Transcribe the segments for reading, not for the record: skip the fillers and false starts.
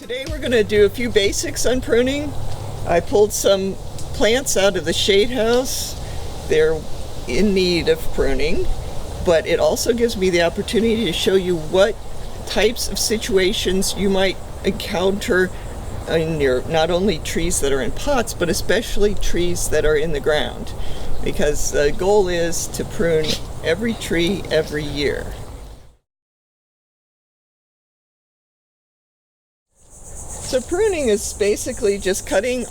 Today we're going to do a few basics on pruning. I pulled some plants out of the shade house. They're in need of pruning, but it also gives me the opportunity to show you what types of situations you might encounter in your, not only trees that are in pots, but especially trees that are in the ground, because the goal is to prune every tree every year. So pruning is basically just cutting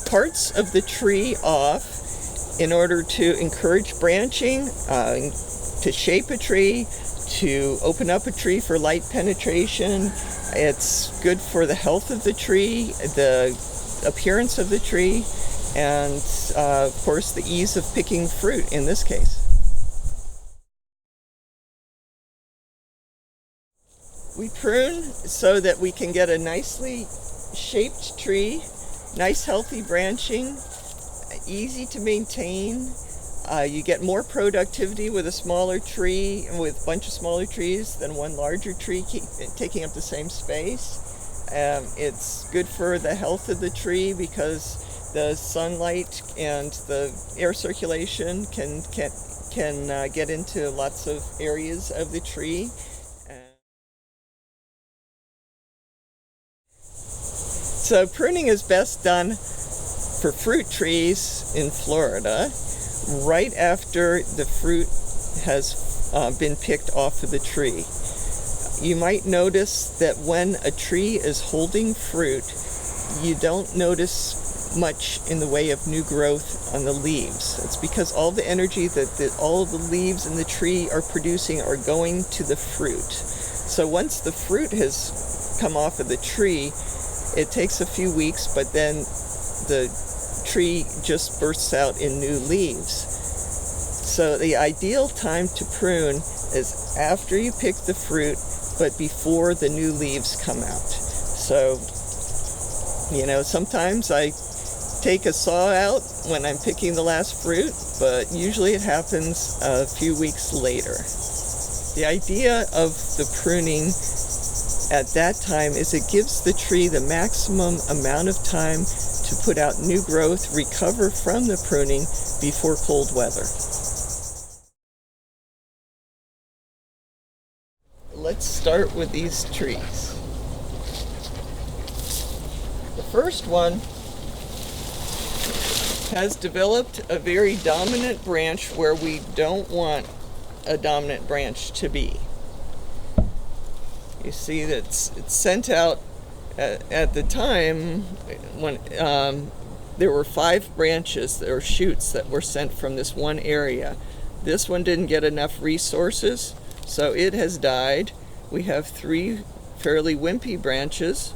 parts of the tree off in order to encourage branching, to shape a tree, to open up a tree for light penetration. It's good for the health of the tree, the appearance of the tree, and of course the ease of picking fruit in this case. We prune so that we can get a nicely shaped tree, nice healthy branching, easy to maintain. You get more productivity with a smaller tree, with a bunch of smaller trees, than one larger tree taking up the same space. It's good for the health of the tree because the sunlight and the air circulation can get into lots of areas of the tree. So pruning is best done for fruit trees in Florida right after the fruit has been picked off of the tree. You might notice that when a tree is holding fruit, you don't notice much in the way of new growth on the leaves. It's because all the energy that all of the leaves in the tree are producing are going to the fruit. So once the fruit has come off of the tree, it takes a few weeks, but then the tree just bursts out in new leaves. So the ideal time to prune is after you pick the fruit, but before the new leaves come out. So, sometimes I take a saw out when I'm picking the last fruit, but usually it happens a few weeks later. The idea of the pruning at that time is it gives the tree the maximum amount of time to put out new growth, recover from the pruning before cold weather. Let's start with these trees. The first one has developed a very dominant branch where we don't want a dominant branch to be. You see that it's sent out at the time when there were 5 branches or shoots that were sent from this one area. This one didn't get enough resources, so it has died. We have 3 fairly wimpy branches,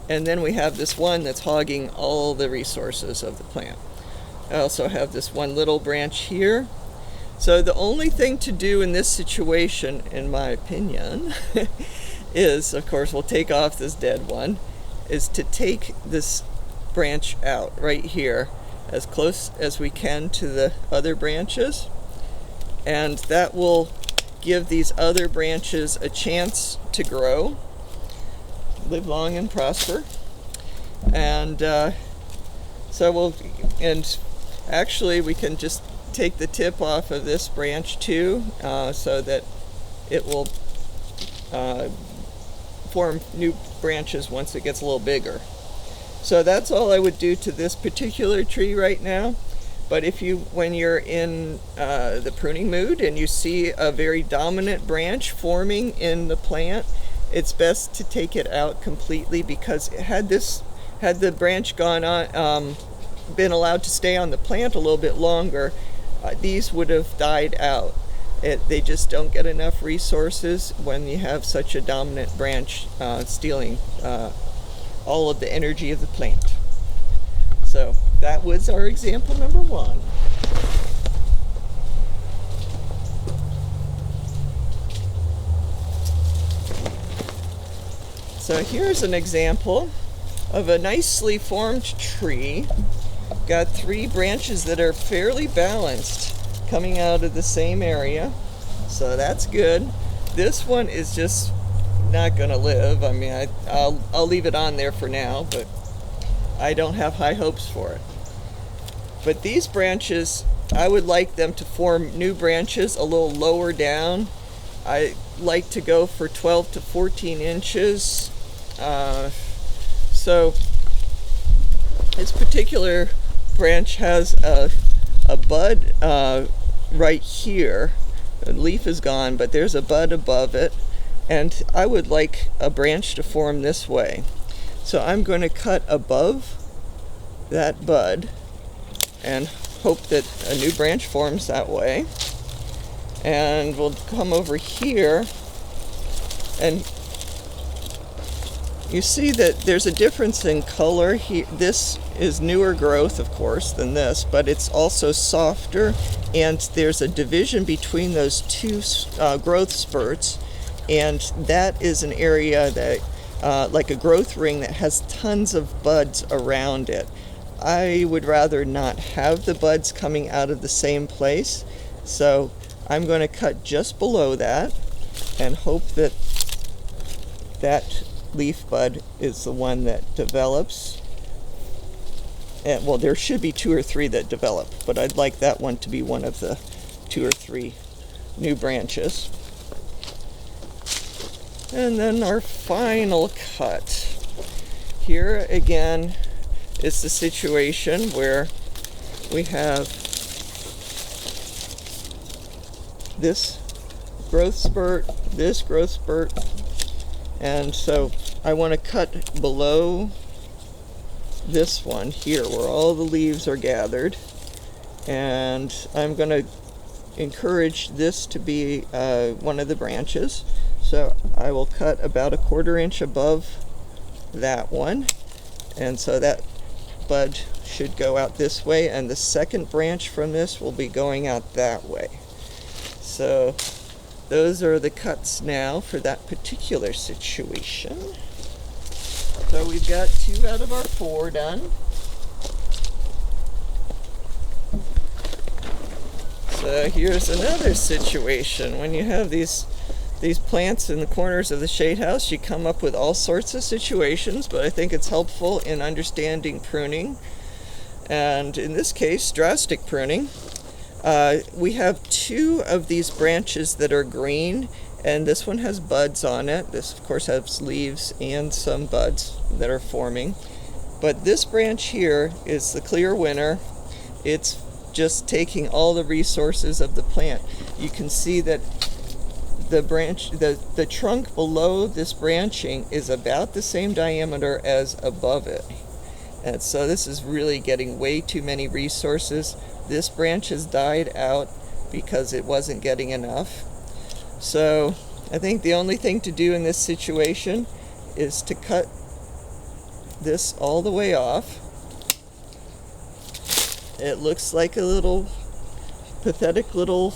and then we have this one that's hogging all the resources of the plant. I also have this one little branch here. So the only thing to do in this situation, in my opinion, is, of course, we'll take off this dead one, is to take this branch out right here as close as we can to the other branches, and that will give these other branches a chance to grow, live long and prosper. And actually we can just take the tip off of this branch too, so that it will form new branches once it gets a little bigger. So that's all I would do to this particular tree right now. But when you're in the pruning mood and you see a very dominant branch forming in the plant, it's best to take it out completely, because had the branch gone on, been allowed to stay on the plant a little bit longer, these would have died out. They just don't get enough resources when you have such a dominant branch stealing all of the energy of the plant. So that was our example number 1. So here's an example of a nicely formed tree. Got 3 branches that are fairly balanced coming out of the same area, so that's good. This one is just not gonna live. I mean, I'll leave it on there for now, but I don't have high hopes for it. But these branches, I would like them to form new branches a little lower down. I like to go for 12 to 14 inches. So this particular branch has a bud right here. The leaf is gone, but there's a bud above it. And I would like a branch to form this way. So I'm going to cut above that bud and hope that a new branch forms that way. And we'll come over here, and you see that there's a difference in color here. This is newer growth, of course, than this, but it's also softer, and there's a division between those two growth spurts, and that is an area that like a growth ring that has tons of buds around it. I would rather not have the buds coming out of the same place, so I'm going to cut just below that and hope that that leaf bud is the one that develops. And, well, there should be 2 or 3 that develop, but I'd like that one to be one of the 2 or 3 new branches. And then our final cut. Here again is the situation where we have this growth spurt, this growth spurt, and so I want to cut below this one here where all the leaves are gathered, and I'm going to encourage this to be one of the branches. So I will cut about 1/4 inch above that one, and so that bud should go out this way, and the second branch from this will be going out that way. So those are the cuts now for that particular situation. So we've got 2 out of our 4 done. So here's another situation. When you have these plants in the corners of the shade house, you come up with all sorts of situations, but I think it's helpful in understanding pruning. And in this case, drastic pruning. We have 2 of these branches that are green, and this one has buds on it. This, of course, has leaves and some buds that are forming. But this branch here is the clear winner. It's just taking all the resources of the plant. You can see that the branch, the trunk below this branching is about the same diameter as above it. And so this is really getting way too many resources. This branch has died out because it wasn't getting enough. So I think the only thing to do in this situation is to cut this all the way off. It looks like a little pathetic little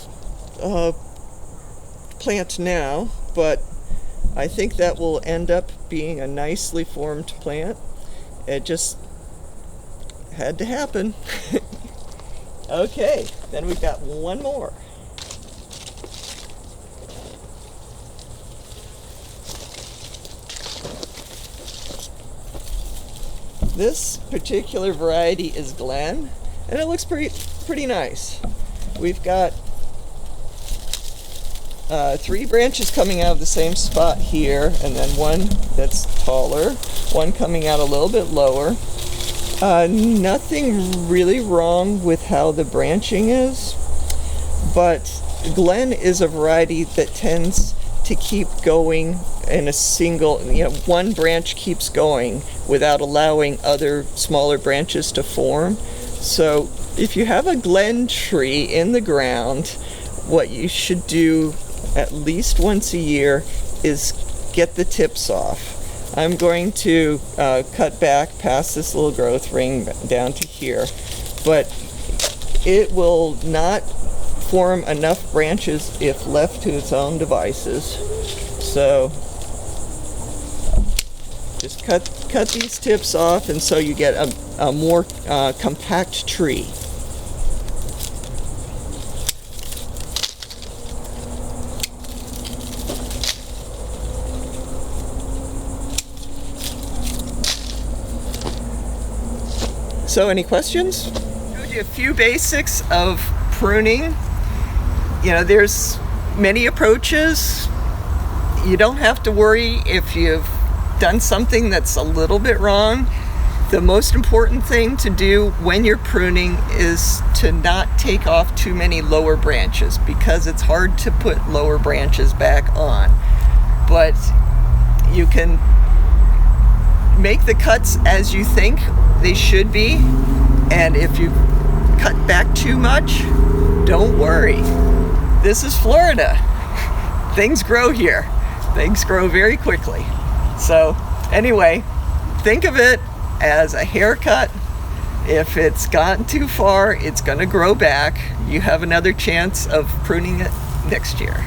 plant now, but I think that will end up being a nicely formed plant. It just had to happen. Okay, then we've got one more. This particular variety is Glen, and it looks pretty nice. We've got 3 branches coming out of the same spot here, and then one that's taller, one coming out a little bit lower. Nothing really wrong with how the branching is, but Glen is a variety that tends to keep going in a single, one branch keeps going without allowing other smaller branches to form. So if you have a Glen tree in the ground, what you should do at least once a year is get the tips off. I'm going to cut back past this little growth ring down to here, but it will not form enough branches if left to its own devices. So just cut these tips off, and so you get a more compact tree. So any questions? Showed you a few basics of pruning. You know, there's many approaches. You don't have to worry if you've done something that's a little bit wrong. The most important thing to do when you're pruning is to not take off too many lower branches, because it's hard to put lower branches back on. But you can make the cuts as you think they should be, and if you cut back too much, don't worry. This is Florida. Things grow here. Things grow very quickly. So anyway, think of it as a haircut. If it's gotten too far, it's going to grow back. You have another chance of pruning it next year.